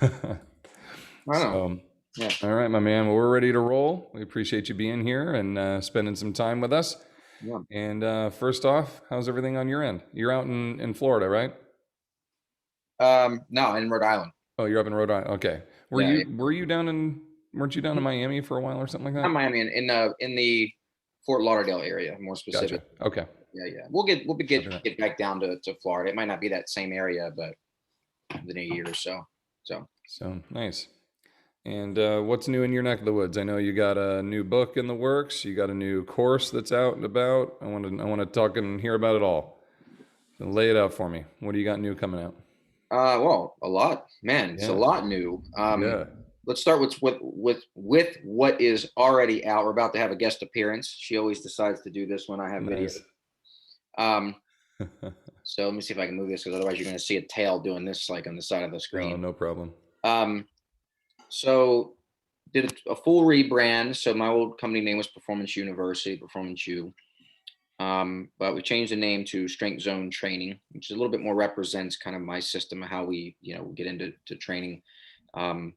I know. So, Yeah. all right, my man. Well, we're ready to roll. We appreciate you being here and spending some time with us. Yeah. And first off, how's everything on your end? You're out in Florida, right? No, in Rhode Island. Oh, you're up in Rhode Island. Okay. Were Yeah. you were you down in weren't you down in Miami for a while or something like Not that? Miami, in the Fort Lauderdale area, more specific. Gotcha. Okay. Yeah, yeah. We'll Copy that. get back down to Florida. It might not be that same area, but within a year or so. So So nice. And what's new in your neck of the woods? I know you got a new book in the works. You got a new course that's out and about. I want to talk and hear about it all. So lay it out for me. What do you got new coming out? well, a lot. Man, it's a Yeah. lot new. Yeah. Let's start with what is already out. We're about to have a guest appearance. She always decides to do this when I have video. Nice. Um, so let me see if I can move this because otherwise you're going to see a tail doing this like on the side of the Oh, screen. no problem. Um, so did a full rebrand. So my old company name was Performance University, Performance U. But we changed the name to Strength Zone Training, which is a little bit more represents kind of my system of how we, get into training. Um,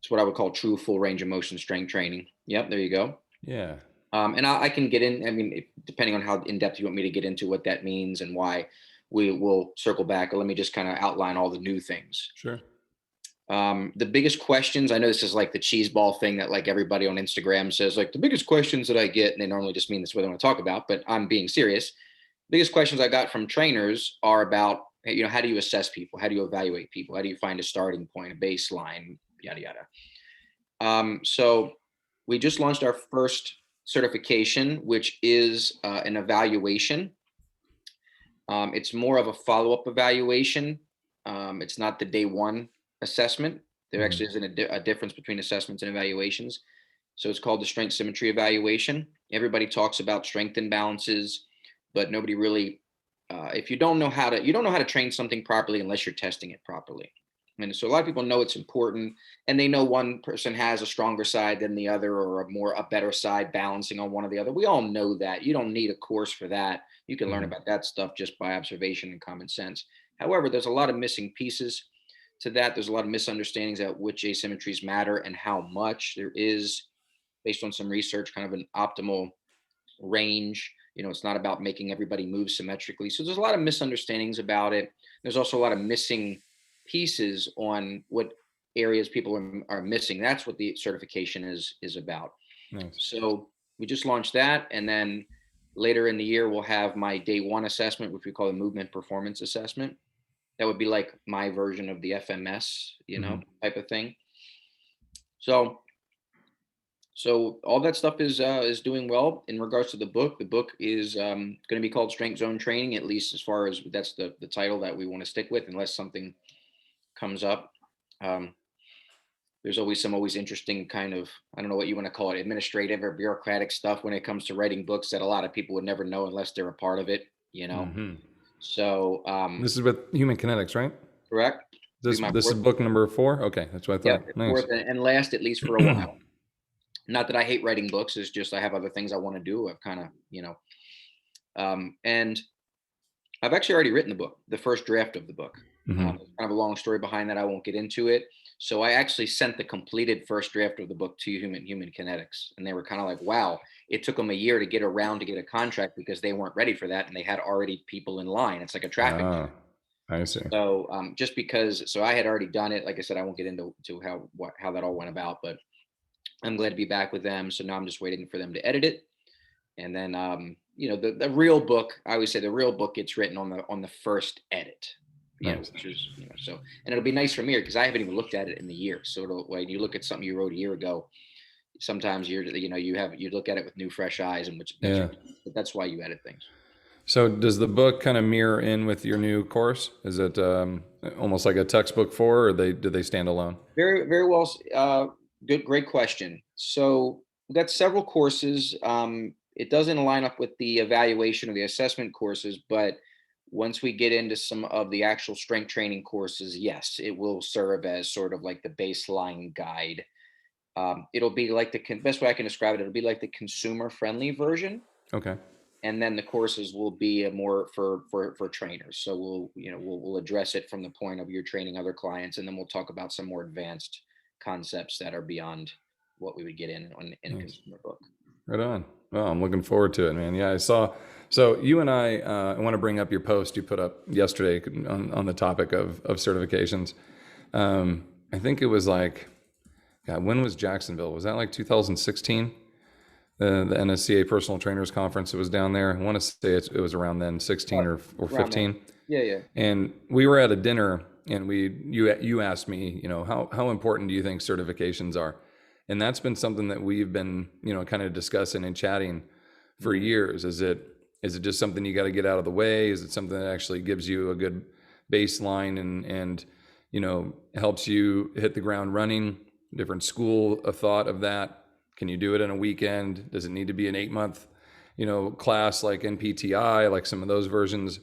it's what I would call true full range of motion strength training. Yep, there you go. Yeah. And I can get in. I mean, depending on how in depth you want me to get into what that means and why, we will circle back. Or let me just kind of outline all the new things. Sure. The biggest questions, I know this is like the cheese ball thing that like everybody on Instagram says, like the biggest questions that I get, and they normally just mean this what I want to talk about, but I'm being serious. Biggest questions I got from trainers are about, hey, how do you assess people? How do you evaluate people? How do you find a starting point, a baseline, yada, yada. So we just launched our first certification, which is an evaluation. It's more of a follow-up evaluation. It's not the day one assessment. There Hmm. actually isn't a difference between assessments and evaluations. So it's called the strength symmetry evaluation. Everybody talks about strength imbalances, but nobody really, if you don't know how to train something properly unless you're testing it properly. And so a lot of people know it's important, and they know one person has a stronger side than the other, or a better side balancing on one or the other. We all know that. You don't need a course for that. You can learn Hmm. about that stuff just by observation and common sense. However, there's a lot of missing pieces to that. There's a lot of misunderstandings at which asymmetries matter and how much there is, based on some research, kind of an optimal range. It's not about making everybody move symmetrically. So there's a lot of misunderstandings about it. There's also a lot of missing pieces on what areas people are missing. That's what the certification is about. Nice. So we just launched that, and then later in the year we'll have my day one assessment, which we call the movement performance assessment. That would be like my version of the FMS, Hmm. type of thing. So all that stuff is doing well. In regards to the book, is going to be called Strength Zone Training, at least as far as that's the title that we want to stick with, unless something comes up. Um, there's always interesting kind of, I don't know what you want to call it, administrative or bureaucratic stuff when it comes to writing books that a lot of people would never know unless they're a part of it. Hmm. So This is with Human Kinetics, right? correct. Be This my this is fourth. book number 4. Okay, that's what I Yep, thought. Nice. fourth and last, at least for a while. Not that I hate writing books; it's just I have other things I want to do. I've kind of, and I've actually already written the book, the first draft of the book. Hmm. There's kind of a long story behind that. I won't get into it. So I actually sent the completed first draft of the book to Human Kinetics, and they were kind of like, "Wow!" It took them a year to get around to get a contract because they weren't ready for that, and they had already people in line. It's like a traffic jam. Ah, I see. So just because, so I had already done it. Like I said, I won't get into how that all went about, but I'm glad to be back with them. So now I'm just waiting for them to edit it, and then the real book. I always say the real book gets written on the first edit. Nice. Which is, so, and it'll be nice for me because I haven't even looked at it in the year. So when you look at something you wrote a year ago, sometimes you look at it with new fresh eyes, and Yeah. but that's why you edit things. So does the book kind of mirror in with your new course? Is it almost like a textbook for, or do they stand alone? Very, very well. Good, great question. So we've got several courses. It doesn't line up with the evaluation or the assessment courses, but once we get into some of the actual strength training courses, yes, it will serve as sort of like the baseline guide. It'll be like best way I can describe it. It'll be like the consumer friendly version. Okay. and then the courses will be a more for trainers. So we'll address it from the point of you're training other clients, and then we'll talk about some more advanced concepts that are beyond what we would get in a Nice. consumer book. Right on. Well, I'm looking forward to it, man. Yeah, I saw. So you and I want to bring up your post you put up yesterday on the topic of certifications. I think it was like, God, when was Jacksonville? Was that like 2016? The NSCA Personal Trainers Conference that was down there. I want to say it was around then, 16 or Around there. 15. Yeah, yeah. And we were at a dinner, and you asked me, how important do you think certifications are? And that's been something that we've been, kind of discussing and chatting for Mhm. years. Is it just something you got to get out of the way? Is it something that actually gives you a good baseline and helps you hit the ground running? Different school of thought of that. Can you do it in a weekend? Does it need to be an 8-month, class like NPTI, like some of those versions?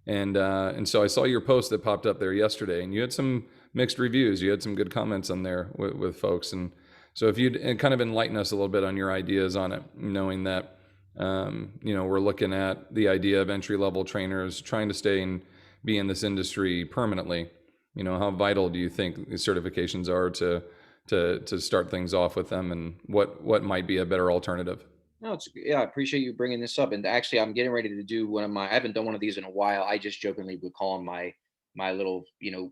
And so I saw your post that popped up there yesterday, and you had some mixed reviews. You had some good comments on there with folks, and so if you'd kind of enlighten us a little bit on your ideas on it, knowing that we're looking at the idea of entry level trainers trying to stay and be in this industry permanently. How vital do you think these certifications are to start things off with them, and what might be a better alternative? No, yeah, I appreciate you bringing this up. And actually, I'm getting ready to do one of my. I haven't done one of these in a while. I just jokingly would call them my little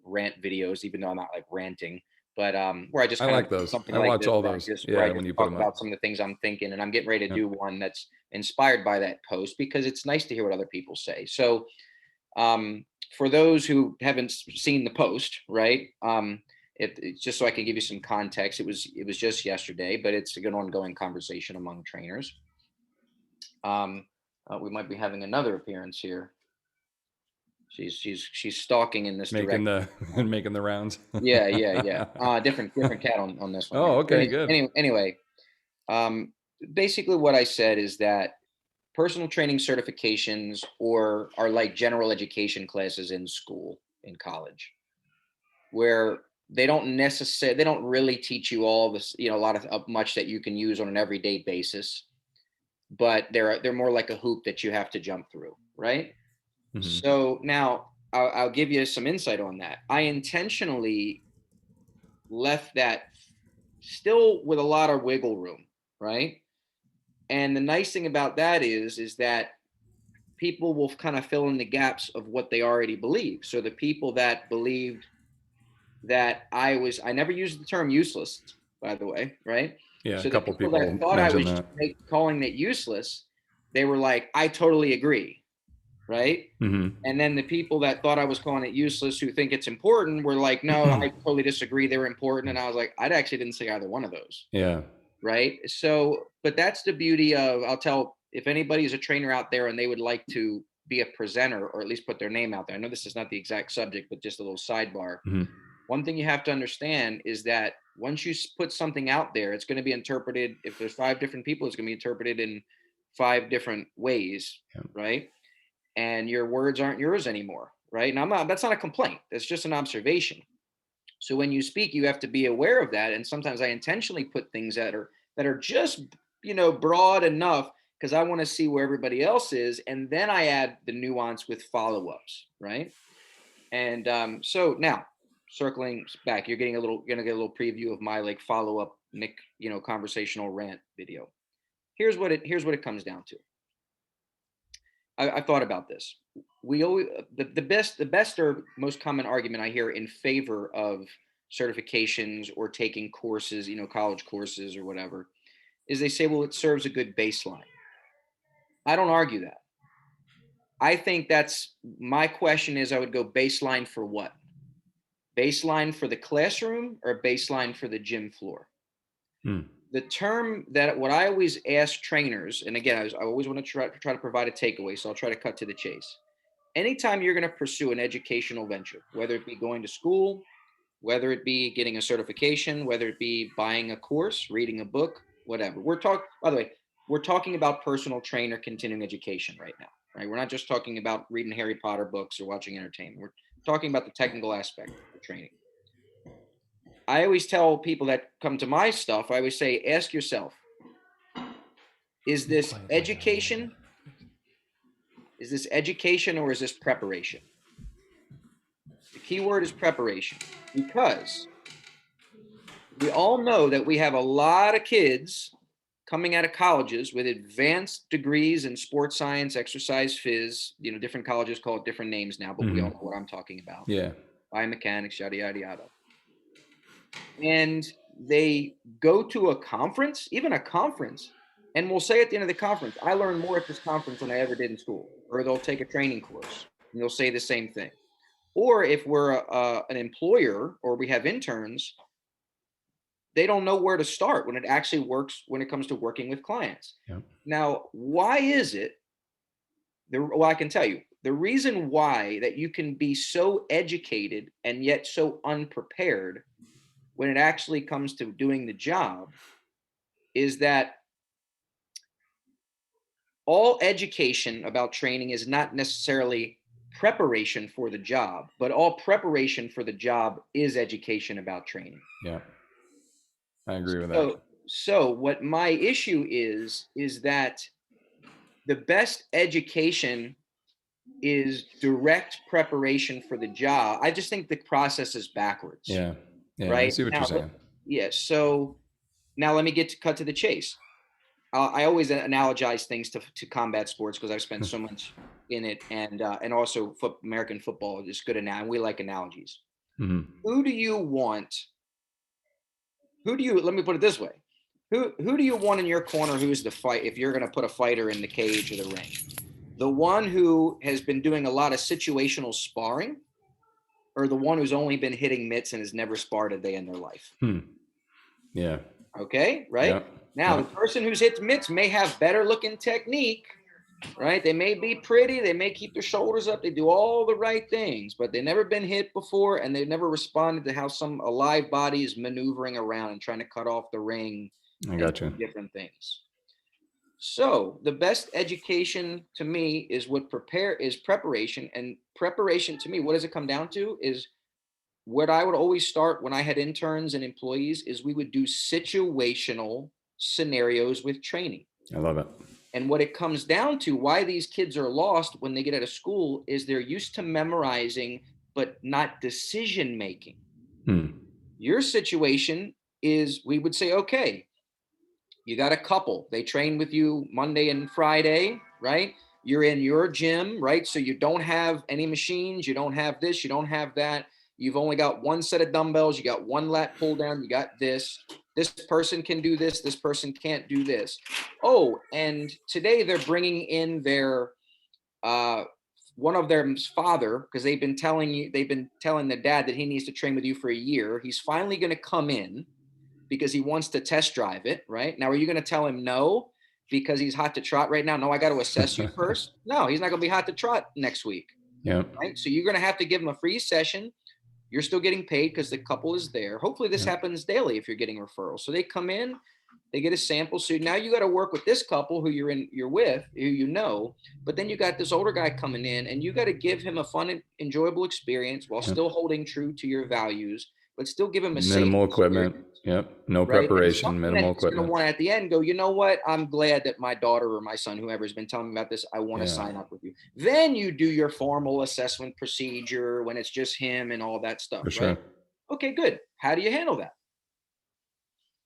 rant videos, even though I'm not like ranting, but where I just I kind of like those. something I like watch this all where those. where I Yeah, when just you put talk them up. about some of the things I'm thinking, and I'm getting ready to Yep. do one that's inspired by that post because it's nice to hear what other people say. So um, for those who haven't seen the post, right? It's just so I can give you some context. It was just yesterday, but it's a good ongoing conversation among trainers. Um, we might be having another appearance here. She's stalking in this Making direction. the making the rounds. Yeah, yeah, yeah. Different cat on this one Oh, here. okay, good. Anyway, um, basically what I said is that personal training certifications or are like general education classes in school in college where they don't really teach you all this a lot of much that you can use on an everyday basis, but they're more like a hoop that you have to jump through, right? Hmm. So now I'll give you some insight on that. I intentionally left that still with a lot of wiggle room, right? And the nice thing about that is that people will kind of fill in the gaps of what they already believe. So the people that believed that I never used the term useless, by the way, right? Yeah, a So the couple people people that thought I mentioned was that. calling it useless, they were like, I totally agree, right? Hmm. And then the people that thought I was calling it useless, who think it's important, were like, no, I totally disagree. They're important. And I was like, I actually didn't say either one of those. Yeah. Right. So, but that's the beauty of, I'll tell if anybody is a trainer out there and they would like to be a presenter or at least put their name out there. I know this is not the exact subject, but just a little sidebar. Hmm. One thing you have to understand is that once you put something out there, it's going to be interpreted. If there's 5 different people, it's going to be interpreted in 5 different ways. Yeah. Right. And your words aren't yours anymore, right? And that's not a complaint. That's just an observation. So when you speak, you have to be aware of that. And sometimes I intentionally put things that are just, broad enough because I want to see where everybody else is. And then I add the nuance with follow-ups, right? And so now circling back, gonna get a little preview of my like follow-up Nick, conversational rant video. Here's what it comes down to. I thought about this. We always the best or most common argument I hear in favor of certifications or taking courses, college courses or whatever, is they say, well, it serves a good baseline. I don't argue that. I think that's my question is I would go baseline for what? Baseline for the classroom or baseline for the gym floor? Hmm. The term that what I always ask trainers, and again, I always want to try to provide a takeaway, so I'll try to cut to the chase. Anytime you're going to pursue an educational venture, whether it be going to school, whether it be getting a certification, whether it be buying a course, reading a book, whatever. By the way, we're talking about personal trainer continuing education right now, right? We're not just talking about reading Harry Potter books or watching entertainment. We're talking about the technical aspect of training. I always tell people that come to my stuff, I always say, ask yourself, is this Quiet down a little education bit. Is this education or is this preparation? The key word is preparation, because we all know that we have a lot of kids coming out of colleges with advanced degrees in sports science, exercise, phys. Different colleges call it different names now, but we all know what I'm talking about. Yeah. Biomechanics, yada, yada, yada. And they go to a conference, even a conference, and will say at the end of the conference, I learned more at this conference than I ever did in school. Or they'll take a training course and they'll say the same thing. Or if we're an employer or we have interns, they don't know where to start when it actually works, when it comes to working with clients. Yeah. Now, why is it? Well, I can tell you the reason why that you can be so educated and yet so unprepared when it actually comes to doing the job is that all education about training is not necessarily preparation for the job, but all preparation for the job is education about training. Yeah. I agree with that. So what my issue is that the best education is direct preparation for the job. I just think the process is backwards. Yeah. Yeah. I Right see what now, you're saying. yeah. So now let me cut to the chase. I always analogize things to combat sports because I've spent so much in it, and also American football is good now, and we like analogies. Mm-hmm. Who do you want? Let me put it this way: who do you want in your corner? Who's the fight? If you're going to put a fighter in the cage or the ring, the one who has been doing a lot of situational sparring, or the one who's only been hitting mitts and has never sparred a day in their life? Yeah. Okay, right? Yeah. Now, Yeah. the person who's hit mitts may have better looking technique, right? They may be pretty, they may keep their shoulders up, they do all the right things, but they've never been hit before and they've never responded to how a live body is maneuvering around and trying to cut off the ring I and got do you. different things. So the best education to me is preparation. And preparation to me, what does it come down to is what I would always start when I had interns and employees is we would do situational scenarios with training. I love it. And what it comes down to, why these kids are lost when they get out of school, is they're used to memorizing, but not decision making. Your situation is we would say, okay, you got a couple, they train with you Monday and Friday, right? You're in your gym, right? So you don't have any machines, you don't have this, you don't have that. You've only got one set of dumbbells, you got one lat pull down, you got this. This person can do this person can't do this. Oh, and today they're bringing in their one of their father, because they've been telling the dad that he needs to train with you for a year. He's finally going to come in because he wants to test drive it, right? Now, are you going to tell him no because he's hot to trot right now? No, I got to assess you first. No, he's not going to be hot to trot next week. Yeah. Right. So you're going to have to give him a free session. You're still getting paid because the couple is there. Hopefully this happens daily if you're getting referrals. So they come in, they get a sample. So now you got to work with this couple who you're with, who you know, but then you got this older guy coming in and you got to give him a fun and enjoyable experience while still holding true to your values, but still give him a minimal safe equipment. experience. Yep. No Right. preparation, minimal He's going to equipment. want at the end go, you know what? I'm glad that my daughter or my son, whoever has been telling me about this, I want to sign up with you. Then you do your formal assessment procedure when it's just him and all that stuff. For Right. sure. Okay, good. How do you handle that?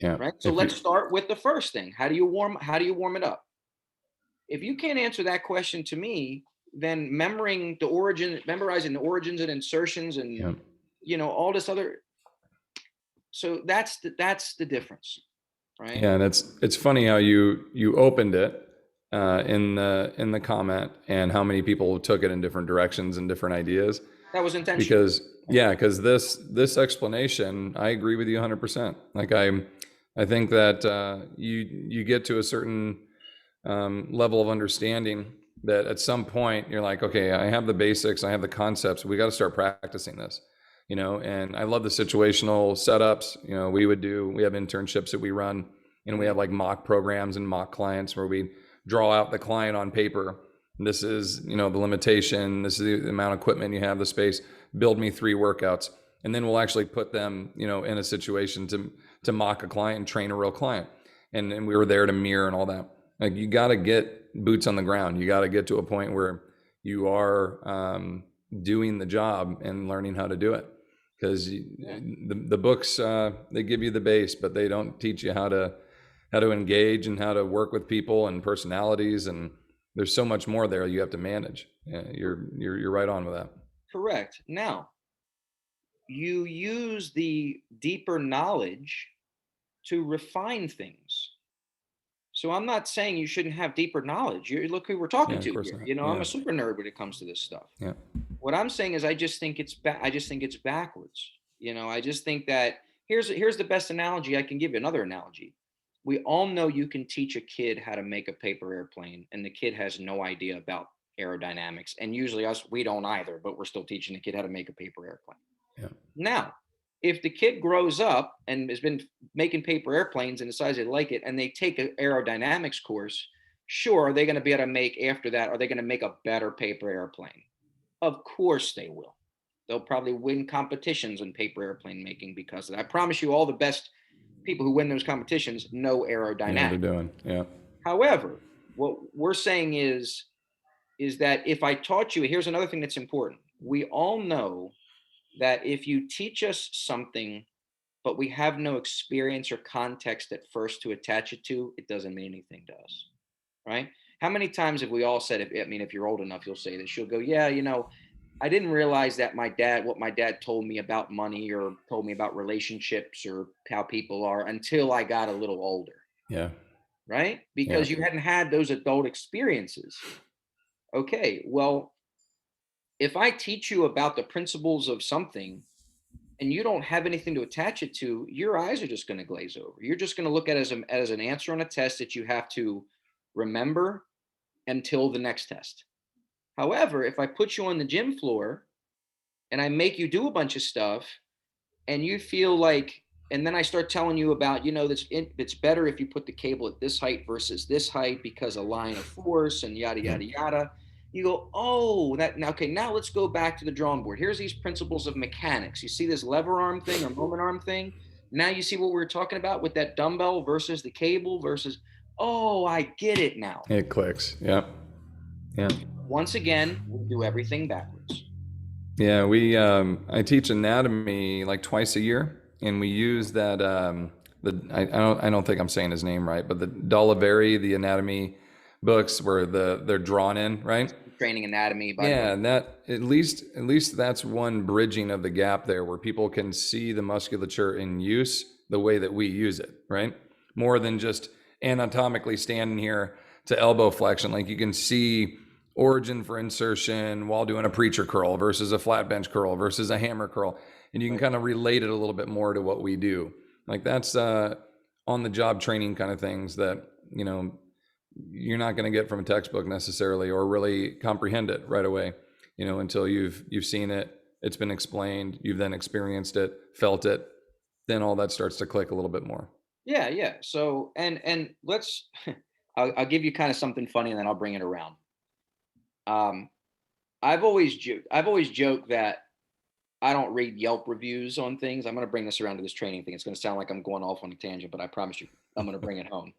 Yeah. Right. So let's start with the first thing. How do you warm it up? If you can't answer that question to me, then memorizing the origins and insertions and all this other. So that's the difference. Right. Yeah, and it's funny how you opened it in the comment and how many people took it in different directions and different ideas. That was intentional. Because this explanation, I agree with you 100%. Like I think that you get to a certain level of understanding that at some point you're like, okay, I have the basics, I have the concepts, we got to start practicing this. And I love the situational setups. We have internships that we run, and we have like mock programs and mock clients where we draw out the client on paper. This is, the limitation. This is the amount of equipment you have, the space. Build me 3 workouts. And then we'll actually put them, in a situation to mock a client and train a real client. And we were there to mirror and all that. Like, you got to get boots on the ground. You got to get to a point where you are doing the job and learning how to do it. Because Yeah. the books, they give you the base, but they don't teach you how to engage and how to work with people and personalities, and there's so much more there you have to manage. Yeah, you're right on with that. Correct. Now, you use the deeper knowledge to refine things. So I'm not saying you shouldn't have deeper knowledge. You look who we're Yeah, talking of to course here. not. I'm Yeah, a super nerd when it comes to this stuff. yeah, What I'm saying is I just think it's backwards. I just think that here's the best analogy I can give you. Another analogy. We all know you can teach a kid how to make a paper airplane, and the kid has no idea about aerodynamics. And usually we don't either, but we're still teaching the kid how to make a paper airplane. yeah, Now, if the kid grows up and has been making paper airplanes and decides they like it, and they take an aerodynamics course, sure, are they going to be able to make after that? Are they going to make a better paper airplane? Of course they will. They'll probably win competitions in paper airplane making because of that. I promise you, all the best people who win those competitions know you know what aerodynamics. they're doing. Yeah, However, what we're saying is that if I taught you, here's another thing that's important. We all know that if you teach us something, but we have no experience or context at first to attach it to, it doesn't mean anything to us, right? How many times have we all said, if you're old enough, you'll say this. You'll go, yeah, I didn't realize that what my dad told me about money or told me about relationships or how people are until I got a little older, yeah, right? yeah, Because you hadn't had those adult experiences. Okay, well, if I teach you about the principles of something and you don't have anything to attach it to, your eyes are just going to glaze over. You're just going to look at it as an answer on a test that you have to remember until the next test. However, if I put you on the gym floor and I make you do a bunch of stuff and you feel like, and then I start telling you about, it's better if you put the cable at this height versus this height because a line of force and yada, yeah. yada, yada. You go, oh, that now, okay, now let's go back to the drawing board. Here's these principles of mechanics. You see this lever arm thing or moment arm thing? Now you see what we were talking about with that dumbbell versus the cable versus, oh, I get it now. It clicks. Yeah, yeah. Once again, we do everything backwards. Yeah, I teach anatomy like twice a year, and we use that I don't think I'm saying his name right, but the Dollaveri, the anatomy books where they're drawn in, right? Training anatomy, Yeah, bodybuilding. and that at least that's one bridging of the gap there where people can see the musculature in use the way that we use it, right? More than just anatomically standing here to elbow flexion. Like you can see origin for insertion while doing a preacher curl versus a flat bench curl versus a hammer curl. And you can Right. kind of relate it a little bit more to what we do. Like that's on the job training kind of things that, you're not going to get from a textbook necessarily or really comprehend it right away, until you've seen it, it's been explained, you've then experienced it, felt it, then all that starts to click a little bit more. Yeah, yeah. So and let's I'll give you kind of something funny and then I'll bring it around. Um, I've always joked that I don't read Yelp reviews on things. I'm going to bring this around to this training thing. It's going to sound like I'm going off on a tangent, but I promise you, I'm going to bring it home.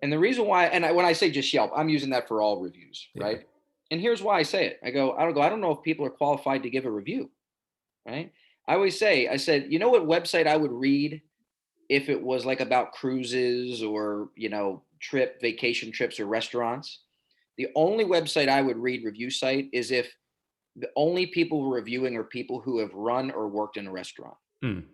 And the reason why, when I say just Yelp, I'm using that for all reviews, Yeah, right? And here's why I say it. I don't know if people are qualified to give a review, right? I said, you know what website I would read if it was like about cruises or, vacation trips or restaurants? The only website I would read review site is if the only people who are reviewing are people who have run or worked in a restaurant, mm.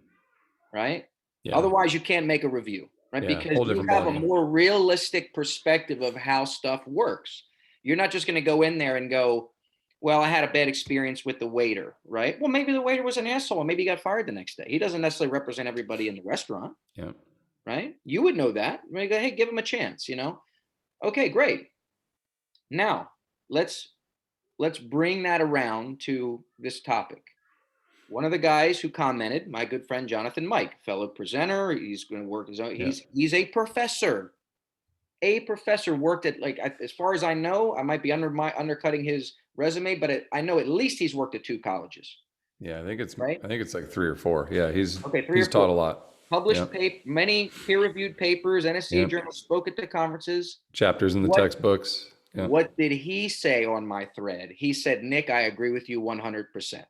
right? Yeah, Otherwise, you can't make a review, right? yeah, Because whole you different have a ballgame. more realistic perspective of how stuff works. You're not just going to go in there and go, well, I had a bad experience with the waiter, right? Well, maybe the waiter was an asshole and maybe he got fired the next day. He doesn't necessarily represent everybody in the restaurant, Yeah, right? You would know that. Right? Go, hey, give him a chance, Okay, great. Now, let's let's bring that around to this topic. One of the guys who commented, my good friend Jonathan Mike, fellow presenter, he's going to work his own. yeah, He's a professor. A professor worked at as far as I know, I might be undercutting his resume, but I know at least he's worked at two colleges, yeah. I think it's right? like three or four. Yeah, Okay, three he's or taught four. a lot. Yeah, Published many peer-reviewed papers, NSCA yeah. journals, spoke at the conferences. Chapters in the What textbooks. Yeah. What did he say on my thread? He said, Nick, I agree with you 100%.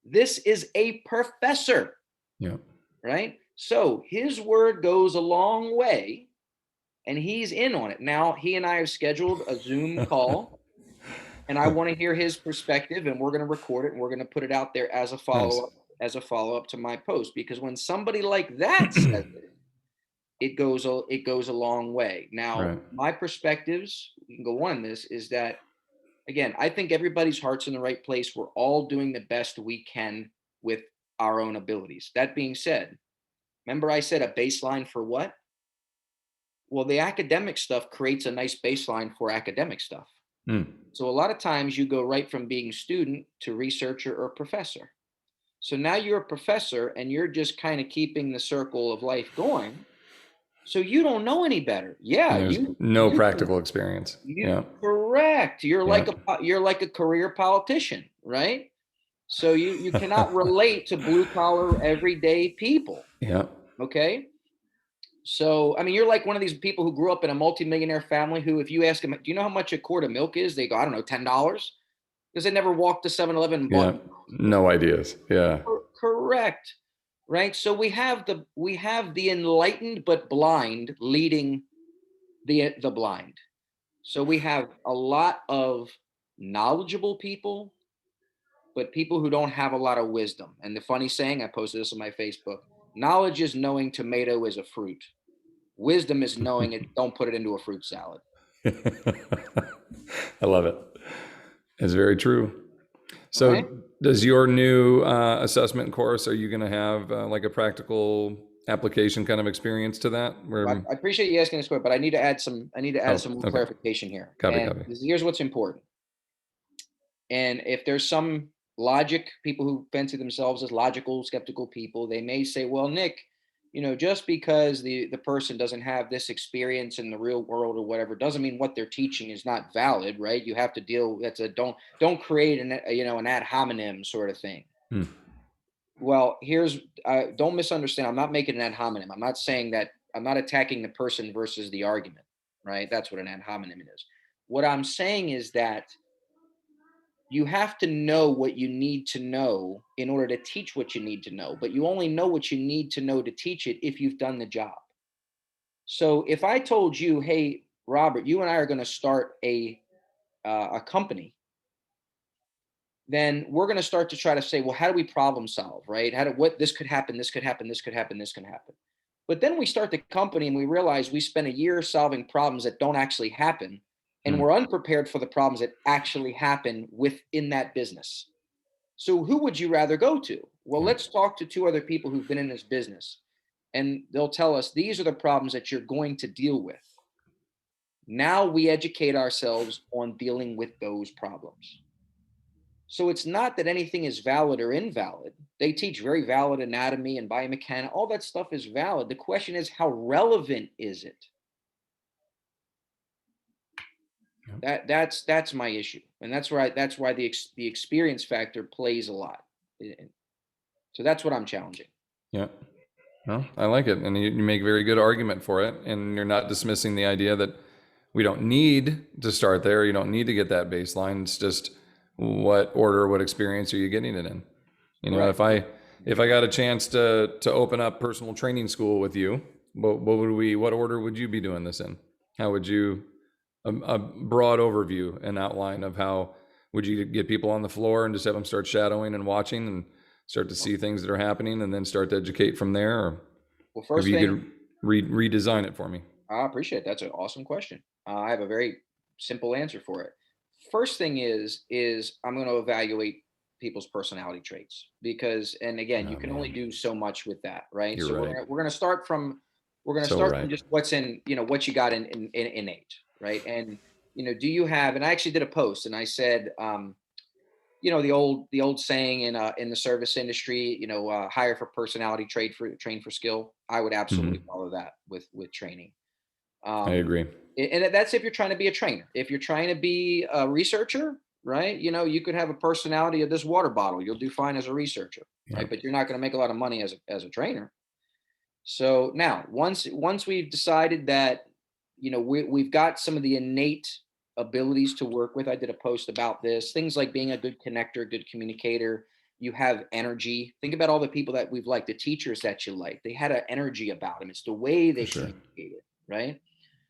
This is a professor, Yeah. right? So his word goes a long way, and he's in on it. Now, he and I have scheduled a Zoom call, and I want to hear his perspective, and we're going to record it, and we're going to put it out there Nice. as a follow-up to my post, because when somebody like that says it, it goes a long way. Now, Right. my perspectives, we can go on this, is that again, I think everybody's heart's in the right place. We're all doing the best we can with our own abilities. That being said, remember I said a baseline for what? Well, the academic stuff creates a nice baseline for academic stuff. Mm. So a lot of times you go right from being student to researcher or professor. So now you're a professor and you're just kind of keeping the circle of life going. So you don't know any better. Yeah, And there's no practical experience. you Yeah. correct. Yeah. You're like a career politician, right? So you cannot relate to blue collar everyday people. Yeah. Okay. So I mean, you're like one of these people who grew up in a multimillionaire family who, if you ask them, do you know how much a quart of milk is? They go, I don't know, $10, because they never walked to 7-Eleven and bought Yeah. milk. No ideas. Yeah. Correct. Right. So we have the enlightened but blind leading the blind. So we have a lot of knowledgeable people, but people who don't have a lot of wisdom. And the funny saying, I posted this on my Facebook: knowledge is knowing tomato is a fruit. Wisdom is knowing it. Don't put it into a fruit salad. I love it. It's very true. So, Right. does your new assessment course, are you going to have like a practical application kind of experience to that? I Where, appreciate you asking this question, but I need to add some. I need to add oh, some more okay. clarification here. Copy, And copy. here's what's important. And if there's some logic, people who fancy themselves as logical, skeptical people, they may say, well, Nick, just because the person doesn't have this experience in the real world or whatever, doesn't mean what they're teaching is not valid, right? You have to deal, that's a don't create an ad hominem sort of thing. Hmm. Well, here's don't misunderstand. I'm not making an ad hominem. I'm not saying that. I'm not attacking the person versus the argument, right? That's what an ad hominem is. What I'm saying is that you have to know what you need to know in order to teach what you need to know, but you only know what you need to know to teach it if you've done the job. So if I told you, hey, Robert, you and I are going to start a company, then we're going to start to try to say, well, how do we problem solve, right? What this could happen, this could happen, this could happen, this could happen. But then we start the company and we realize we spent a year solving problems that don't actually happen, and Hmm. we're unprepared for the problems that actually happen within that business. So who would you rather go to? Well, Yeah. let's talk to two other people who've been in this business, and they'll tell us these are the problems that you're going to deal with. Now we educate ourselves on dealing with those problems. So it's not that anything is valid or invalid. They teach very valid anatomy and biomechanics. All that stuff is valid. The question is, how relevant is it? Yeah. That's my issue, and that's why the experience factor plays a lot. So that's what I'm challenging. Yeah. Well, I like it. And you make a very good argument for it. And you're not dismissing the idea that we don't need to start there. You don't need to get that baseline. It's just what order, what experience are you getting it in? Correct. If I got a chance to open up personal training school with you, what order would you be doing this in? How would you, a broad overview and outline of how would you get people on the floor and just have them start shadowing and watching and start to see things that are happening and then start to educate from there? Or Well, if first you thing, could redesign it for me. I appreciate it. That's an awesome question. I have a very simple answer for it. First thing is I'm going to evaluate people's personality traits, because, and again, you Oh can only man, do so much with that, right? you're So right. we're gonna start from So right. just what's in, what you got in innate, right? And do you have? And I actually did a post, and I said, the old saying in the service industry, hire for personality, train for skill. I would absolutely Hmm. follow that with training. I Um, agree. and that's if you're trying to be a trainer. If you're trying to be a researcher, right? You could have a personality of this water bottle. You'll do fine as a researcher, Yeah. right? But you're not going to make a lot of money as a trainer. So now, once we've decided that, we've got some of the innate abilities to work with. I did a post about this. Things like being a good connector, good communicator. You have energy. Think about all the people that we've liked, the teachers that you like. They had an energy about them. It's the way For they sure. communicated, right?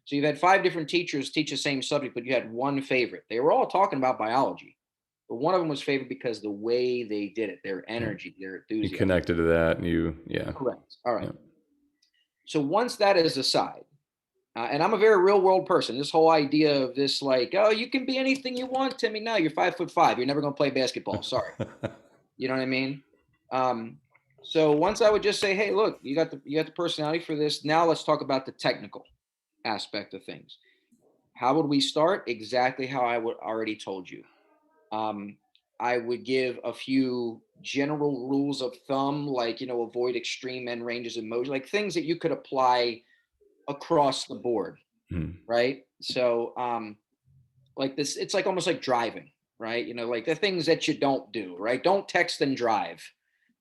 So you've had five different teachers teach the same subject, but you had one favorite. They were all talking about biology, but one of them was favored because the way they did it, their Yeah. energy, their You enthusiasm. connected to that, and yeah. Correct. All right. Yeah. So once that is aside, and I'm a very real world person. This whole idea of this, like, oh, you can be anything you want, Timmy. No, you're 5'5". You're never going to play basketball. Sorry. You know what I mean? Um, so once I would just say, hey, look, you got the personality for this. Now let's talk about the technical aspect of things. How would we start? Exactly how I would already told you. Um, I would give a few general rules of thumb, like avoid extreme end ranges of motion, like things that you could apply across the board, Mm. right? So, like this, it's like almost like driving, right? Like the things that you don't do, right? Don't text and drive,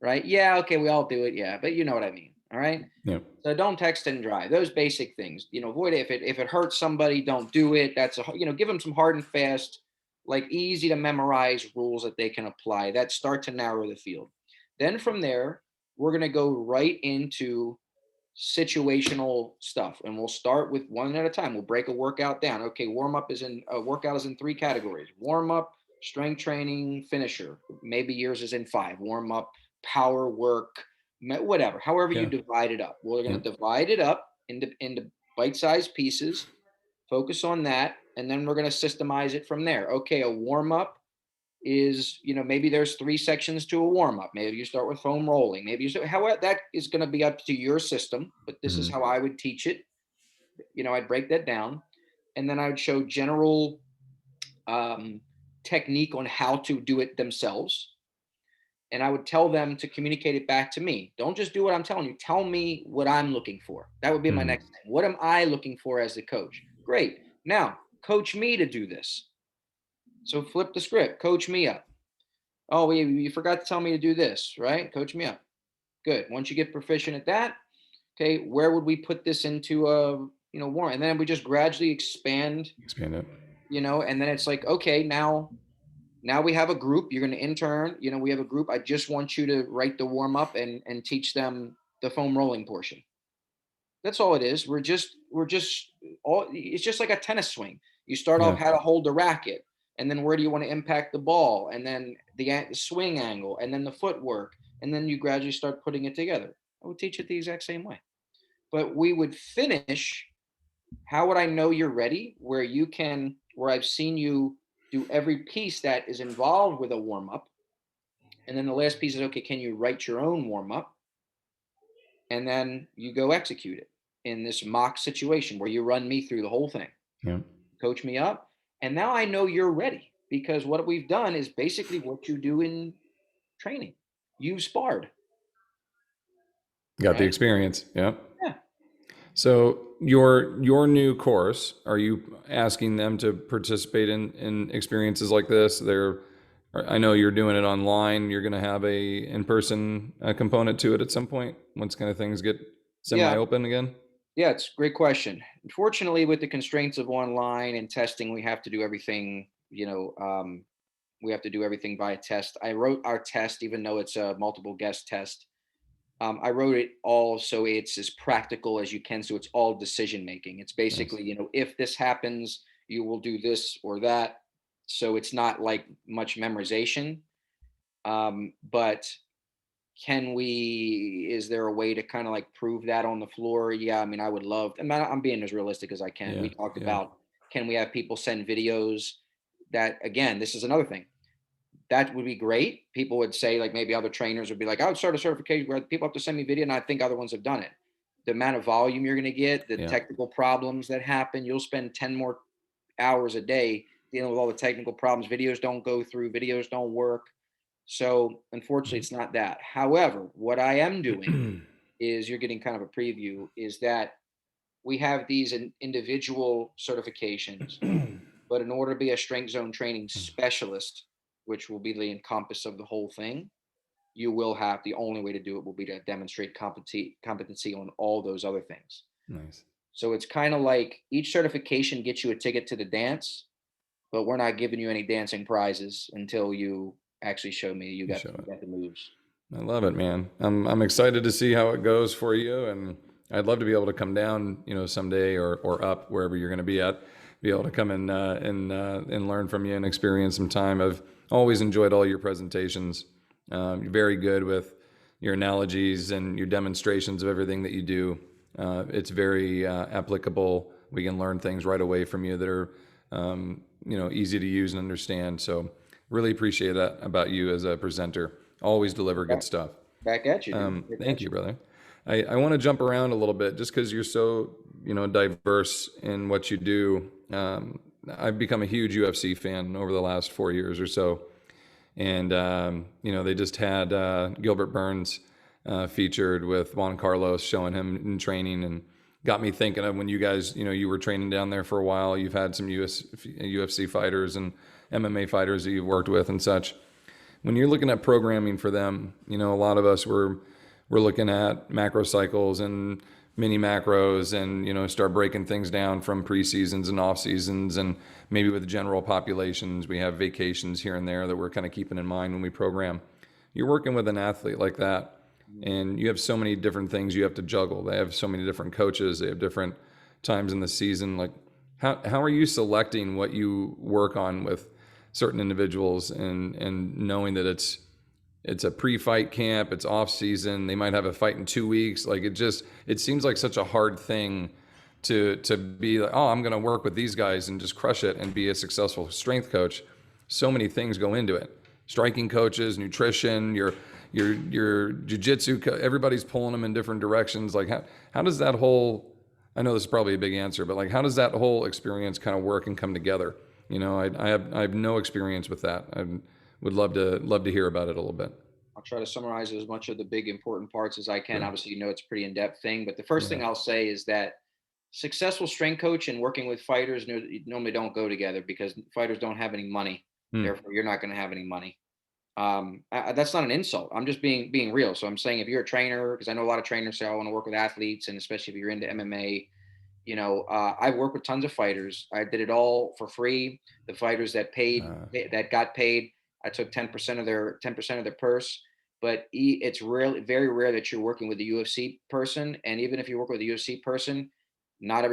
right? Yeah, okay, we all do it, yeah, but you know what I mean, all right? Yeah. So don't text and drive. Those basic things, avoid it. If it hurts somebody, don't do it. That's give them some hard and fast, like easy to memorize rules that they can apply that start to narrow the field. Then from there, we're going to go right into situational stuff, and we'll start with one at a time. We'll break a workout down. Okay, workout is in three categories: warm up, strength training, finisher. Maybe yours is in five: warm up, power work, whatever. However you Yeah. divide it up, we're going Yeah. to divide it up into bite-sized pieces. Focus on that, and then we're going to systemize it from there. Okay, a warm up is, maybe there's three sections to a warm up. Maybe you start with foam rolling. Maybe you start, however, that is going to be up to your system, but this is Hmm. how I would teach it. I'd break that down, and then I would show general um, technique on how to do it themselves. And I would tell them to communicate it back to me. Don't just do what I'm telling you. Tell me what I'm looking for. That would be my Hmm. next thing. What am I looking for as the coach? Great. Now, coach me to do this. So flip the script. Coach me up. Oh, you forgot to tell me to do this, right? Coach me up. Good. Once you get proficient at that, okay, where would we put this into a warrant? And then we just gradually expand, Expand it. and then it's like, okay, now we have a group. You're going to intern. We have a group. I just want you to write the warm up and teach them the foam rolling portion. That's all it is. We're just all. It's just like a tennis swing. You start Yeah. off how to hold the racket, and then where do you want to impact the ball, and then the swing angle, and then the footwork, and then you gradually start putting it together. I would teach it the exact same way. But we would finish. How would I know you're ready? Where I've seen you do every piece that is involved with a warm up, and then the last piece is, okay, can you write your own warm up, and then you go execute it in this mock situation where you run me through the whole thing, Yeah. coach me up, and now I know you're ready, because what we've done is basically what you do in training. You've sparred, Got the right? experience. Yeah. Yeah. So your new course, are you asking them to participate in experiences like this? I know you're doing it online. You're going to have a in-person component to it at some point once kind of things get Yeah. semi-open again. Yeah, it's a great question. Unfortunately, with the constraints of online and testing, we have to do everything, we have to do everything by test. I wrote our test, even though it's a multiple guest test. I wrote it all so it's as practical as you can. So it's all decision making. It's Nice. basically, if this happens, you will do this or that. So it's not like much memorization. But is there a way to kind of like prove that on the floor? Yeah, I mean, I would love, I'm being as realistic as I can. Yeah. We talked Yeah. about, can we have people send videos? That, again, this is another thing that would be great. People would say, like, maybe other trainers would be like, I would start a certification where people have to send me video, and I think other ones have done it. The amount of volume you're going to get, the Yeah. technical problems that happen, you'll spend 10 more hours a day dealing with all the technical problems. Videos don't go through, videos don't work. So unfortunately, it's not that. However, what I am doing is, you're getting kind of a preview, is that we have these individual certifications, but in order to be a strength zone training specialist, which will be the encompass of the whole thing, you will have, the only way to do it will be to demonstrate competency on all those other things. Nice. So it's kind of like each certification gets you a ticket to the dance, but we're not giving you any dancing prizes until you actually show me You show you it. got the moves. I love it, man. I'm excited to see how it goes for you, and I'd love to be able to come down, someday or up wherever you're going to be at, be able to come and learn from you and experience some time. I've always enjoyed all your presentations. You're very good with your analogies and your demonstrations of everything that you do. It's very applicable. We can learn things right away from you that are, easy to use and understand. So, really appreciate that about you as a presenter. Always deliver good Back, stuff. back at you, dude. Back Thank at you, you. brother. I want to jump around a little bit just because you're so, diverse in what you do. I've become a huge UFC fan over the last 4 years or so. And, they just had Gilbert Burns featured with Juan Carlos showing him in training, and got me thinking of when you guys, you were training down there for a while. You've had some UFC fighters and MMA fighters that you've worked with and such. When you're looking at programming for them, a lot of us we're looking at macro cycles and mini macros, and start breaking things down from preseasons and off seasons, and maybe with general populations we have vacations here and there that we're kind of keeping in mind when we program. You're working with an athlete like that, and you have so many different things you have to juggle. They have so many different coaches, they have different times in the season. Like, how are you selecting what you work on with certain individuals, and knowing that it's a pre-fight camp, it's off season, they might have a fight in 2 weeks. Like, it seems like such a hard thing to be like, oh, I'm going to work with these guys and just crush it and be a successful strength coach. So many things go into it. Striking coaches, nutrition, your jiu-jitsu, everybody's pulling them in different directions. Like, how does that whole, I know this is probably a big answer, but like, how does that whole experience kind of work and come together? I have no experience with that. I would love to hear about it a little bit. I'll try to summarize as much of the big important parts as I can. Sure. Obviously, it's a pretty in-depth thing, but the first Yeah. thing I'll say is that successful strength coach and working with fighters normally don't go together, because fighters don't have any money. Hmm. Therefore, you're not going to have any money. That's not an insult. I'm just being real. So I'm saying, if you're a trainer, because I know a lot of trainers say I want to work with athletes, and especially if you're into MMA, I've worked with tons of fighters. I did it all for free. The fighters Uh, that got paid, I took 10% of their purse. But it's very rare that you're working with a UFC person. And even if you work with a UFC person, not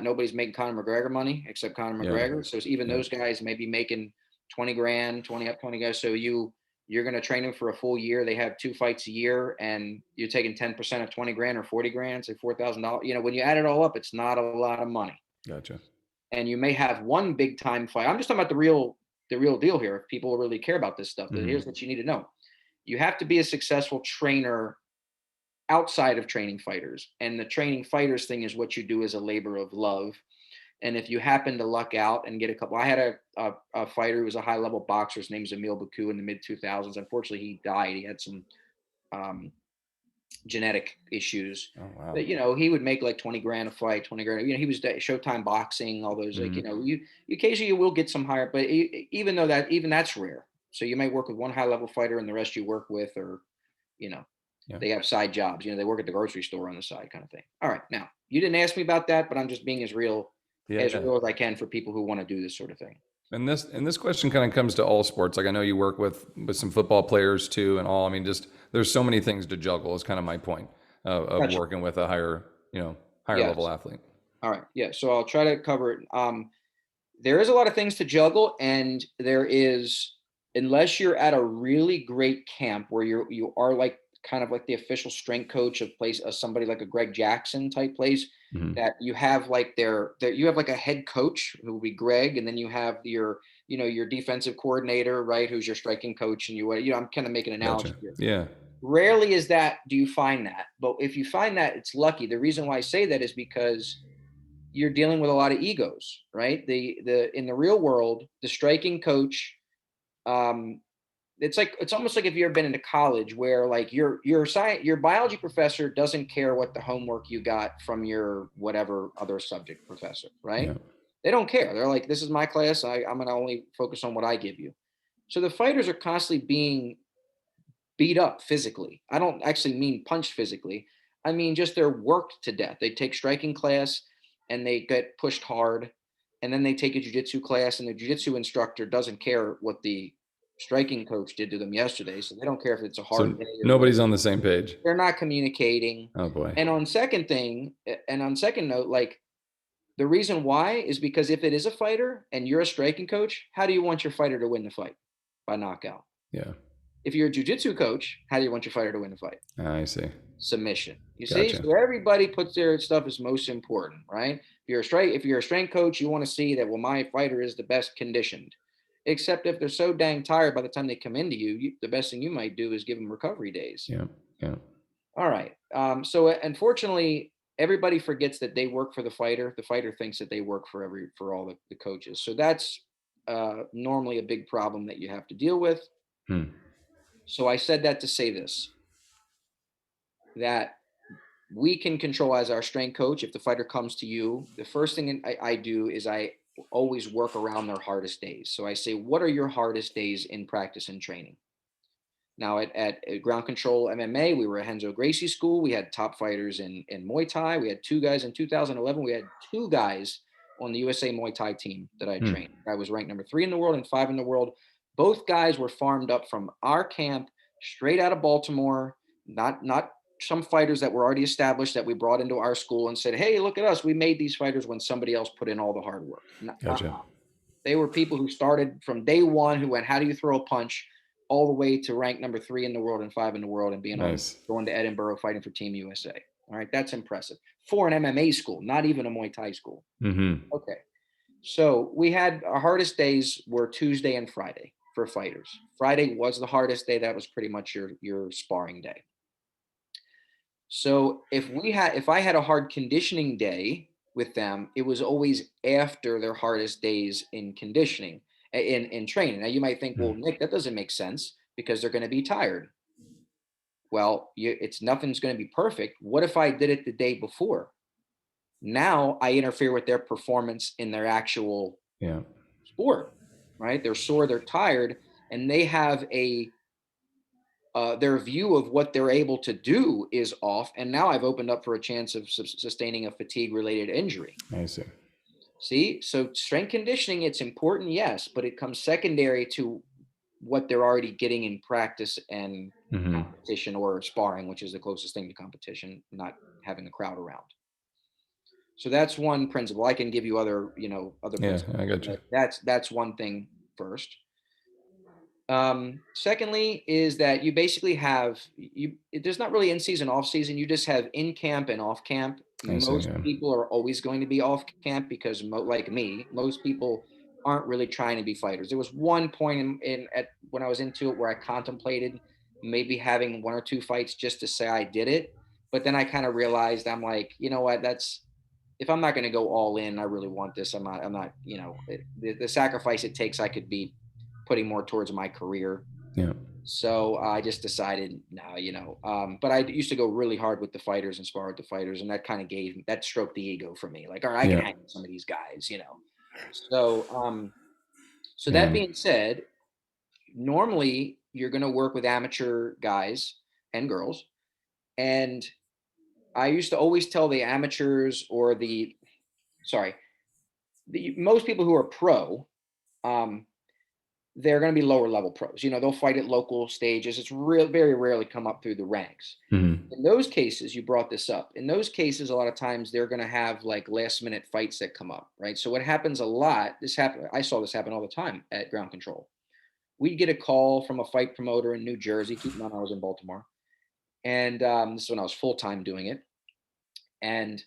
nobody's making Conor McGregor money except Conor yeah. McGregor. So it's even Yeah. those guys may be making 20 grand, 20 guys. So you're going to train them for a full year. They have 2 fights a year, and you're taking 10% of 20 grand or 40 grand, say $4,000. When you add it all up, it's not a lot of money. Gotcha. And you may have one big time fight. I'm just talking about the real deal here. If people really care about this stuff, then Hmm. here's what you need to know. You have to be a successful trainer outside of training fighters. And the training fighters thing is what you do as a labor of love. And if you happen to luck out and get a couple, I had a fighter who was a high level boxer. His name was Emil Baku in the mid 2000s. Unfortunately, he died. He had some um, genetic issues. Oh, wow. But he would make like 20 grand a fight, 20 grand. He was Showtime Boxing, all those, like, Hmm. you occasionally you will get some higher, but even that's rare. So you may work with one high level fighter and the rest you work with, or you know, Yeah. they have side jobs. They work at the grocery store on the side, kind of thing. All right, now you didn't ask me about that, but I'm just being as Yeah. real as I can for people who want to do this sort of thing. And this question kind of comes to all sports. Like, I know you work with some football players too, and all. I mean, just there's so many things to juggle. Is kind of my point of Gotcha. working with a higher level Yes. athlete. All right. Yeah. So I'll try to cover it. There is a lot of things to juggle, and there is, unless you're at a really great camp where you are like kind of like the official strength coach of place, somebody like a Greg Jackson type place, Hmm. that you have like you have like a head coach who will be Greg, and then you have your defensive coordinator, right, who's your striking coach, and I'm kind of making an analogy Gotcha. here. Yeah. Rarely do you find that, but if you find that, it's lucky. The reason why I say that is because you're dealing with a lot of egos, right? The In the real world, the striking coach, um, it's almost like if you've ever been into college, where like your biology professor doesn't care what the homework you got from your whatever other subject professor, right? Yeah. They don't care. They're like, this is my class. I'm gonna only focus on what I give you. So the fighters are constantly being beat up physically. I don't actually mean punched physically. I mean just they're worked to death. They take striking class. and they get pushed hard, and then they take a jujitsu class, and the jujitsu instructor doesn't care what the striking coach did to them yesterday, so they don't care if it's a hard So day or whatever. nobody's on the same page. They're not communicating. Oh boy. And on second note, like the reason why is because if it is a fighter and you're a striking coach, how do you want your fighter to win the fight? By knockout. Yeah. If you're a jujitsu coach, how do you want your fighter to win the fight? I see. Submission. You see, Gotcha. so everybody puts their stuff as most important, right? If you're a strength coach, you want to see that, well, my fighter is the best conditioned. Except if they're so dang tired by the time they come into the best thing you might do is give them recovery days. Yeah. Yeah. All right. So unfortunately, everybody forgets that they work for the fighter. The fighter thinks that they work for all the coaches. So that's normally a big problem that you have to deal with. So I said that to say this, that we can control as our strength coach. If the fighter comes to you, the first thing I do is I always work around their hardest days. So I say, what are your hardest days in practice and training? Now at Ground Control MMA, we were at Renzo Gracie School. We had top fighters in Muay Thai. We had two guys in 2011. We had two guys on the USA Muay Thai team that I trained. I was ranked number 3 in the world and 5 in the world. Both guys were farmed up from our camp, straight out of Baltimore. Not some fighters that were already established that we brought into our school and said, "Hey, look at us. We made these fighters when somebody else put in all the hard work." Gotcha. They were people who started from day one, who went, "How do you throw a punch?" all the way to rank number 3 in the world and 5 in the world and being nice. Going to Edinburgh fighting for Team USA. All right, that's impressive for an MMA school, not even a Muay Thai school. Okay, so we had our hardest days were Tuesday and Friday for fighters. Friday was the hardest day. That was pretty much your sparring day. So if I had a hard conditioning day with them, it was always after their hardest days in conditioning, in training. Now you might think, well, Nick, that doesn't make sense because they're going to be tired. Well, it's nothing's going to be perfect. What if I did it the day before? Now I interfere with their performance in their actual sport, right? They're sore, they're tired, and they have their view of what they're able to do is off. And now I've opened up for a chance of sustaining a fatigue related injury. I see. See, so strength conditioning, it's important, yes, but it comes secondary to what they're already getting in practice and competition or sparring, which is the closest thing to competition, not having a crowd around. So that's one principle. I can give you other principles. I got you. That's one thing first. Secondly is that you basically have there's not really in season, off season. You just have in camp and off camp. Most people are always going to be off camp because like me, most people aren't really trying to be fighters. There was one point when I was into it where I contemplated maybe having 1 or 2 fights just to say I did it. But then I kind of realized, I'm like, you know what, if I'm not going to go all in, I really want this. I'm not, the sacrifice it takes, I could be putting more towards my career. Yeah. So I just decided, no, but I used to go really hard with the fighters and spar with the fighters. And that kind of that stroked the ego for me. Like, all right, I can hang with some of these guys, So, that being said, normally you're going to work with amateur guys and girls. And I used to always tell the amateurs or most people who are pro, they're going to be lower level pros. They'll fight at local stages. It's very rarely come up through the ranks. In those cases, you brought this up. In those cases, a lot of times they're going to have like last minute fights that come up, right? So what happens a lot, I saw this happen all the time at Ground Control. We'd get a call from a fight promoter in New Jersey. Keep in mind, I was in Baltimore. And this is when I was full-time doing it. And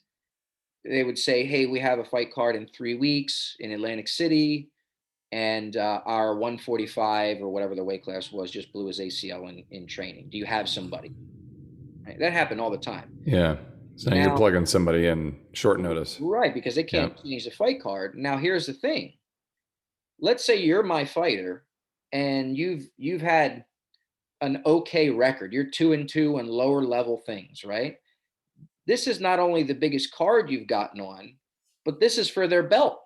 they would say, hey, we have a fight card in 3 weeks in Atlantic City. And our 145 or whatever the weight class was just blew his ACL in training. Do you have somebody? Right? That happened all the time. Yeah. So now you're plugging somebody in short notice. Right, because they can't change the fight card. Now, here's the thing. Let's say you're my fighter and you've had an okay record. You're 2-2 and lower level things, right? This is not only the biggest card you've gotten on, but this is for their belt.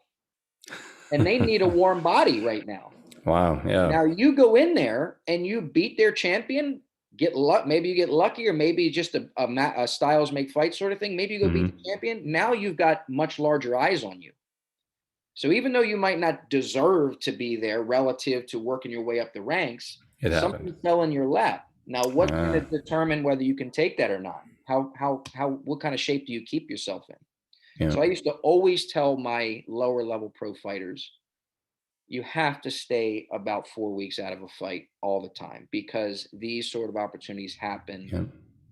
And they need a warm body right now. Wow. Yeah. Now you go in there and you beat their champion, maybe you get lucky, or maybe just a styles make fight sort of thing. Maybe you go beat Hmm. the champion. Now you've got much larger eyes on you. So even though you might not deserve to be there relative to working your way up the ranks, It happened. something fell in your lap. Now, what's going to Ah, determine whether you can take that or not? What kind of shape do you keep yourself in? yeah, So I used to always tell my lower level pro fighters, you have to stay about 4 weeks out of a fight all the time, because these sort of opportunities happen yeah.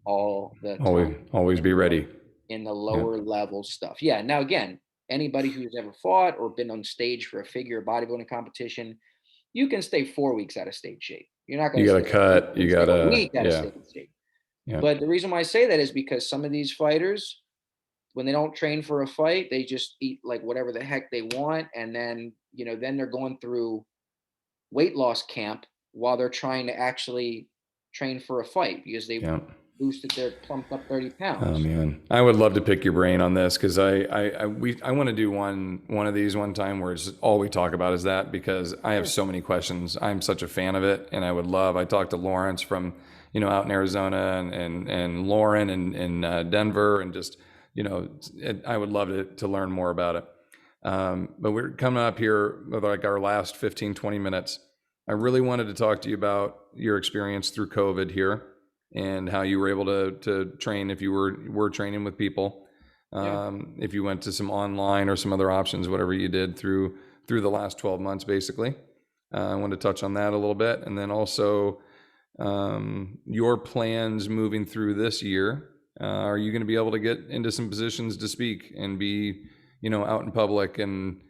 all the time Always in be ready. the Yeah, lower level stuff. Yeah. Now, again, anybody who's ever fought or been on stage for a figure bodybuilding competition, you can stay 4 weeks out of stage shape. You're not going you to got to stay. You cut. can You stay got a to, week out of yeah, stage shape. yeah. But the reason why I say that is because some of these fighters, when they don't train for a fight, they just eat like whatever the heck they want, and then then they're going through weight loss camp while they're trying to actually train for a fight because they Yeah. boosted their plumped up 30 Oh pounds. man, I would love to pick your brain on this because I want to do one of these one time where it's all we talk about is that, because I have Sure. so many questions. I'm such a fan of it, and I would love. I talked to Lawrence from out in Arizona, and Lauren in Denver, and just I would love to learn more about it. But we're coming up here with like our last 15, 20 minutes. I really wanted to talk to you about your experience through COVID here and how you were able to train if you were training with people. Yeah. If you went to some online or some other options, whatever you did through the last 12 months, basically. I wanted to touch on that a little bit. And then also your plans moving through this year. Are you going to be able to get into some positions to speak and be out in public and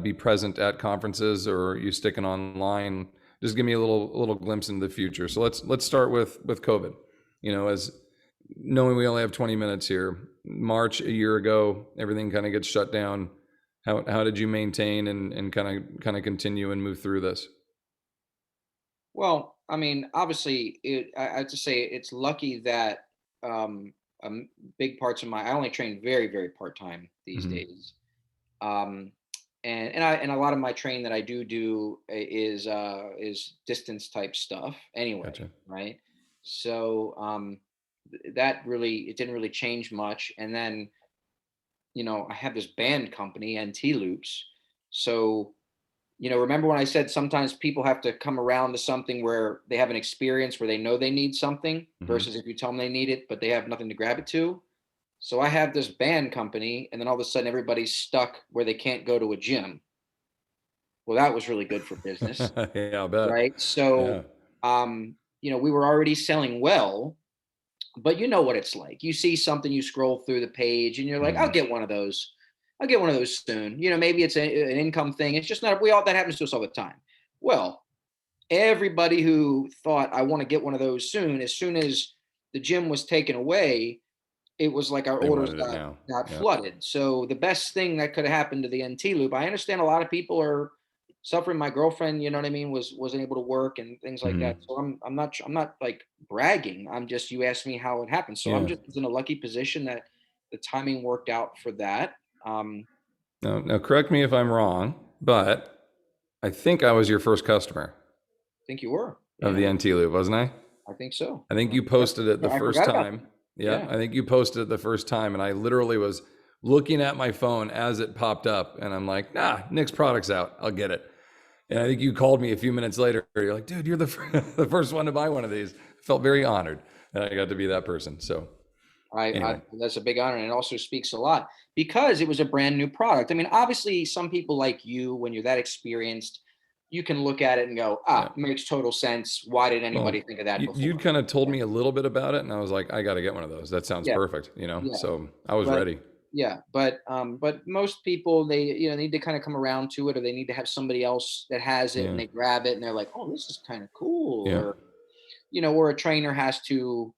be present at conferences, or are you sticking online? Just give me a little glimpse into the future. So let's start with COVID. As knowing we only have 20 minutes here, March a year ago, everything kind of gets shut down. How did you maintain and kind of continue and move through this? Well, I mean, obviously, I have to say it's lucky that big parts of I only train very, very part time these Hmm. days. Um, and a lot of my training that I do is distance type stuff anyway, Gotcha. right? So that really it didn't really change much. And then I have this band company, NT Loops. So remember when I said sometimes people have to come around to something where they have an experience where they know they need something Hmm. versus if you tell them they need it, but they have nothing to grab it to. So I have this band company, and then all of a sudden everybody's stuck where they can't go to a gym. Well, that was really good for business, Yeah, I'll bet. right? Yeah. So, we were already selling well, but you know what it's like. You see something, you scroll through the page, and you're like, "I'll Hmm. get one of those. I'll get one of those soon." Maybe it's an income thing. It's just not. That happens to us all the time. Well, everybody who thought I want to get one of those soon, as soon as the gym was taken away, it was like our They orders wanted it now. got Yeah. flooded. So the best thing that could have happened to the NT loop, I understand a lot of people are suffering. My girlfriend, you know what I mean, wasn't able to work and things like that. Hmm. So I'm not like bragging. You asked me how it happened. So I'm Yeah. just in a lucky position that the timing worked out for that. Now, correct me if I'm wrong, but I think I was your first customer I think you were. of the Yeah, NT Loop, wasn't I? I think so. I think you posted it the I first forgot about time. that. Yeah, Yeah. I think you posted it the first time, and I literally was looking at my phone as it popped up, and I'm like, "Nah, Nick's product's out. I'll get it." And I think you called me a few minutes later. You're like, "Dude, you're the first one to buy one of these." I felt very honored that I got to be that person. So I anyway, that's a big honor, and it also speaks a lot because it was a brand new product. I mean, obviously, some people like you, when you're that experienced, you can look at it and go, yeah. "Ah, makes total sense. Why did anybody Well, think of that you'd before?" kind of told Yeah, me a little bit about it, and I was like, I got to get one of those. That sounds yeah, perfect, yeah. So I was But ready. but most people they need to kind of come around to it, or they need to have somebody else that has it, and Yeah, they grab it, and they're like, "Oh, this is kind of cool," yeah. or a trainer has to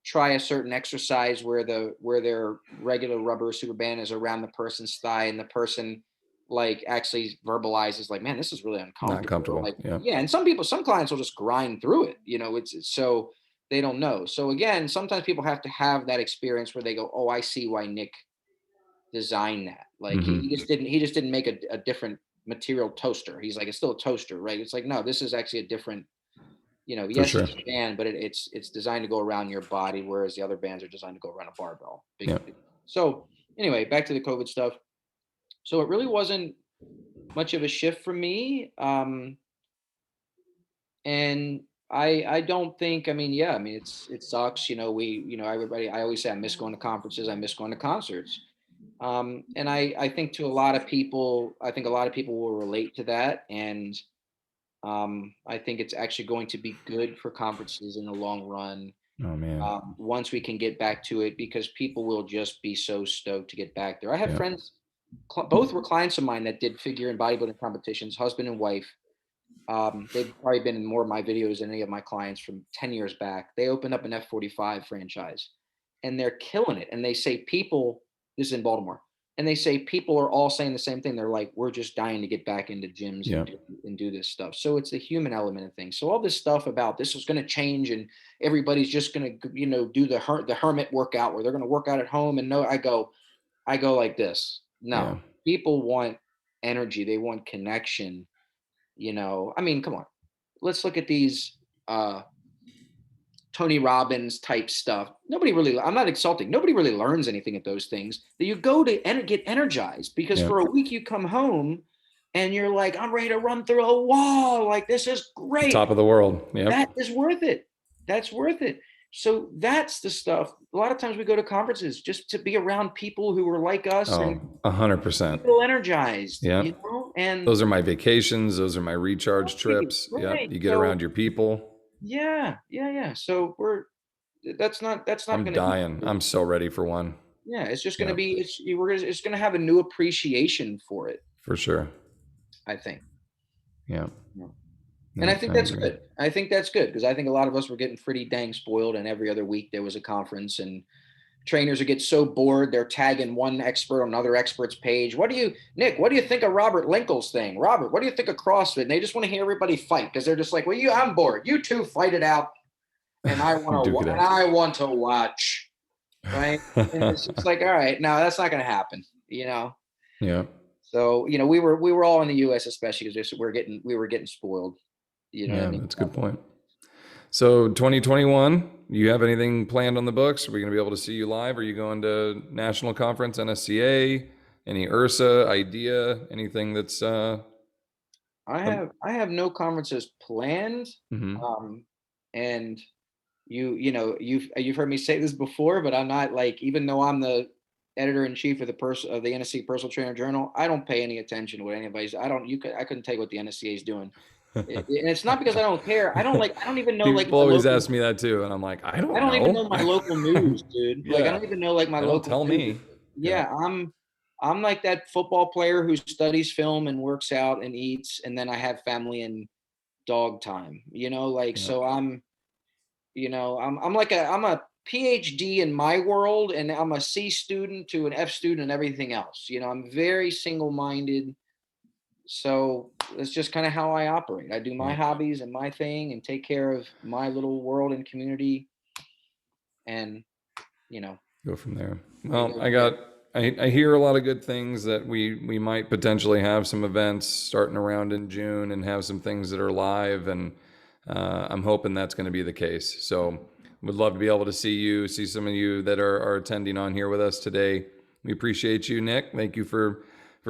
try a certain exercise where their regular rubber super band is around the person's thigh, and the person like actually verbalizes like, man, this is really Not uncomfortable, or comfortable. like, Yeah. yeah. And some clients will just grind through it, it's so they don't know. So again, sometimes people have to have that experience where they go, oh, I see why Nick designed that. Like Hmm. he just didn't make a different material toaster. He's like, it's still a toaster, right? It's like, no, this is actually a different For yes, sure. it's a band, but it's designed to go around your body, whereas the other bands are designed to go around a barbell. Yeah. So anyway, back to the COVID stuff. So it really wasn't much of a shift for me. And I don't think, I mean, yeah, I mean, it sucks. Everybody, I always say I miss going to conferences. I miss going to concerts. And I think to a lot of people, I think a lot of people will relate to that. And I think it's actually going to be good for conferences in the long run, Oh man. once we can get back to it, because people will just be so stoked to get back there. I have Yeah. friends, both were clients of mine that did figure and bodybuilding competitions, husband and wife. They've probably been in more of my videos than any of my clients from 10 years back. They opened up an F45 franchise and they're killing it. And they say people, this is in Baltimore, and they say people are all saying the same thing. They're like, we're just dying to get back into gyms Yeah. and do this stuff. So it's the human element of things. So all this stuff about this is going to change and everybody's just going to, do the hermit workout where they're going to work out at home. And no, I go like this. Yeah. No, people want energy. They want connection. I mean, come on. Let's look at these Tony Robbins type stuff. Nobody really, I'm not insulting. Nobody really learns anything at those things. That you go to get energized because Yeah. for a week you come home and you're like, I'm ready to run through a wall. Like, this is great. Top of the world. That Yep. is worth it. That's worth it. So that's the stuff. A lot of times we go to conferences just to be around people who are like us and Oh, 100%. feel energized, Yep. and Those are my vacations. Those are my recharge right, trips. Yep. right. You get So around your people. yeah, yeah, yeah. So that's not I'm going to be. dying. I'm so ready for one. Yeah, it's just going to Yep. be. It's going to have a new appreciation for it, For sure. I think. Yeah. Yeah. And I No, think I that's agree. good. I think that's good because I think a lot of us were getting pretty dang spoiled, and every other week there was a conference, and trainers would get so bored they're tagging one expert on another expert's page. Nick? What do you think of Robert Linkle's thing? Robert, what do you think of CrossFit? And they just want to hear everybody fight because they're just like, well, I'm bored. You two fight it out, and Duke it out. I want to watch, right? And it's just like, all right, no, that's not going to happen, Yeah. So we were all in the U.S. especially because we were getting spoiled. You know what I Yeah. mean? That's a good point. So 2021, you have anything planned on the books? Are we going to be able to see you live? Are you going to national conference, NSCA, any URSA idea, anything that's I have no conferences planned, mhm. and you've heard me say this before, but I'm not like, even though I'm the editor in chief of the NSC Personal Trainer Journal, I don't pay any attention to what anybody's. I couldn't tell you what the NSCA is doing. And it's not because I don't care. I don't even know like People my always local. ask me that too, and I'm like, I I don't don't even know. know my local news, dude. Like, I Yeah, don't even know like my they don't local tell news. me. Yeah, Yeah, I'm like that football player who studies film and works out and eats, and then I have family and dog time. Like, yeah, so I'm a PhD in my world, and I'm a C student to an F student and everything else. I'm very single-minded. So that's just kind of how I operate. I do my yeah. hobbies and my thing and take care of my little world and community, and you know, Go from there. we Well, go from there. I hear a lot of good things that we might potentially have some events starting around in June and have some things that are live, and I'm hoping that's going to be the case. So would love to be able to see some of you that are attending on here with us today. We appreciate you, Nick. Thank you for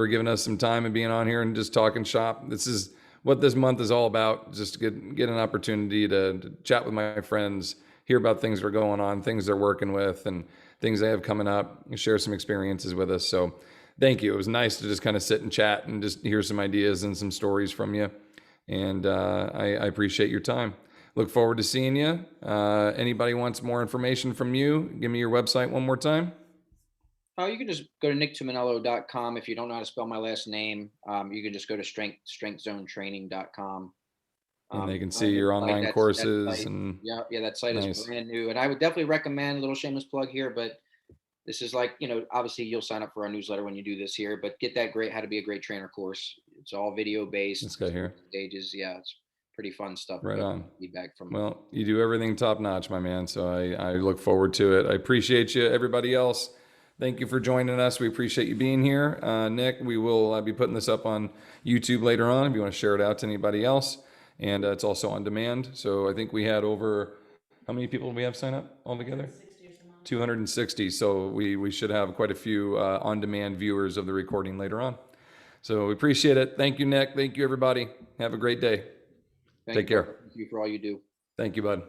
giving us some time and being on here and just talking shop. This is what this month is all about. Just to get an opportunity to chat with my friends, hear about things that are going on, things they're working with, and things they have coming up, and share some experiences with us. So thank you. It was nice to just kind of sit and chat and just hear some ideas and some stories from you. And I appreciate your time. Look forward to seeing you. Anybody wants more information from you, give me your website one more time. Oh, you can just go to nicktumminello.com. If you don't know how to spell my last name, you can just go to strengthzonetraining.com. And they can I see mean, your like online that courses site. and Yeah, yeah, that site is nice. brand new, and I would definitely recommend, a little shameless plug here, but this is like, obviously you'll sign up for our newsletter when you do this here, but get that great How to Be a Great Trainer course. It's all video This based, guy here. stages. Yeah, it's pretty fun stuff. Right Got on. feedback from. Well, you do everything top notch, my man. So I look forward to it. I appreciate you, everybody else. Thank you for joining us. We appreciate you being here. Nick, we will be putting this up on YouTube later on if you want to share it out to anybody else. and it's also on demand. So I think we had over, how many people do we have sign up altogether? 260. So we should have quite a few on-demand viewers of the recording later on. So we appreciate it. Thank you, Nick. Thank you, everybody. Have a great day. Thank Take you, brother. care. Thank you for all you do. Thank you, bud.